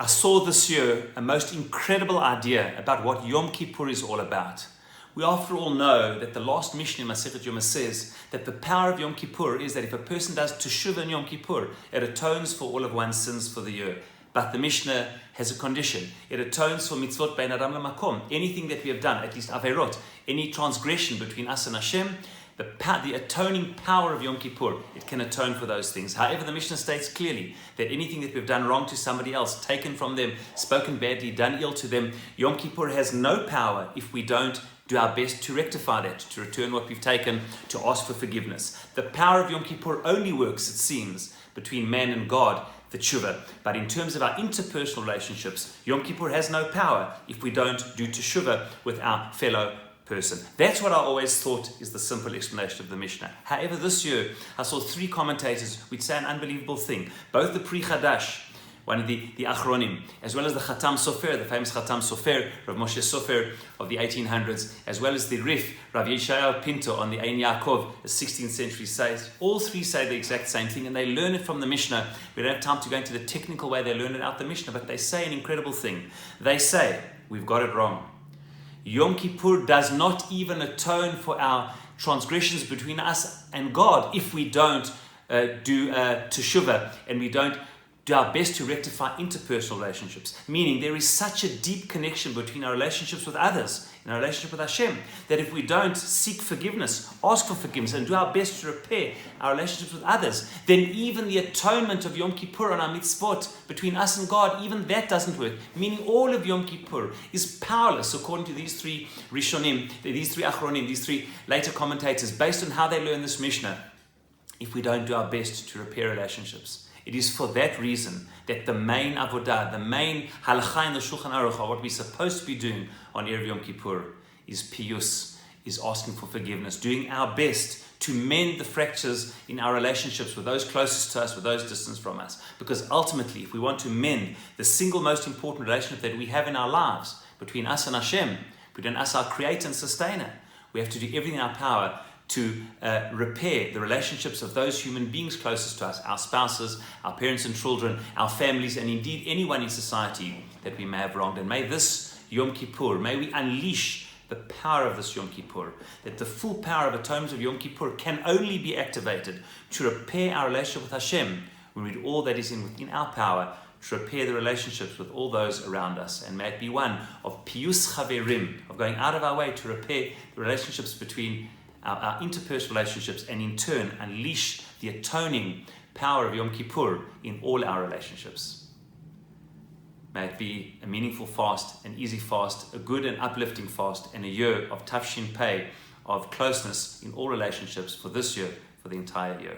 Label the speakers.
Speaker 1: I saw this year a most incredible idea about what Yom Kippur is all about. We after all know that the last Mishna in Masechet Yoma says that the power of Yom Kippur is that if a person does Teshuva in Yom Kippur, it atones for all of one's sins for the year. But the Mishna has a condition. It atones for mitzvot bein adam lemakom. Anything that we have done, at least averot, any transgression between us and Hashem, the atoning power of Yom Kippur, it can atone for those things. However, the Mishnah states clearly that anything that we've done wrong to somebody else, taken from them, spoken badly, done ill to them, Yom Kippur has no power if we don't do our best to rectify that, to return what we've taken, to ask for forgiveness. The power of Yom Kippur only works, it seems, between man and God, the Teshuva. But in terms of our interpersonal relationships, Yom Kippur has no power if we don't do Teshuva with our fellow person. That's what I always thought is the simple explanation of the Mishnah. However, this year I saw three commentators which say an unbelievable thing. Both the Pri Chadash, one of the Achronim, as well as the Khatam Sofer, the famous Khatam Sofer, Rav Moshe Sofer of the 1800s, as well as the Rif, Rav Yeshayahu Pinto on the Ein Yaakov, the 16th century says. All three say the exact same thing, and they learn it from the Mishnah. We don't have time to go into the technical way they learn it out the Mishnah, but they say an incredible thing. They say, we've got it wrong. Yom Kippur does not even atone for our transgressions between us and God if we don't do Teshuva and we don't do our best to rectify interpersonal relationships. Meaning there is such a deep connection between our relationships with others and our relationship with Hashem that if we don't seek forgiveness, ask for forgiveness, and do our best to repair our relationships with others, then even the atonement of Yom Kippur on our mitzvot between us and God, even that doesn't work. Meaning all of Yom Kippur is powerless according to these three Rishonim, these three Achronim, these three later commentators, based on how they learn this Mishnah, if we don't do our best to repair relationships. It is for that reason that the main avodah, the main halakha in the Shulchan Aruch, what we're supposed to be doing on Erev Yom Kippur, is piyus, is asking for forgiveness, doing our best to mend the fractures in our relationships with those closest to us, with those distant from us. Because ultimately, if we want to mend the single most important relationship that we have in our lives, between us and Hashem, between us, our Creator and Sustainer, we have to do everything in our power to repair the relationships of those human beings closest to us, our spouses, our parents and children, our families, and indeed anyone in society that we may have wronged. And may this Yom Kippur, may we unleash the power of this Yom Kippur, that the full power of atonement of Yom Kippur can only be activated to repair our relationship with Hashem when we do all that is within our power to repair the relationships with all those around us. And may it be one of piyus chaverim, of going out of our way to repair the relationships between our interpersonal relationships, and in turn unleash the atoning power of Yom Kippur in all our relationships. May it be a meaningful fast, an easy fast, a good and uplifting fast, and a year of tafshin pei, of closeness in all relationships for this year, for the entire year.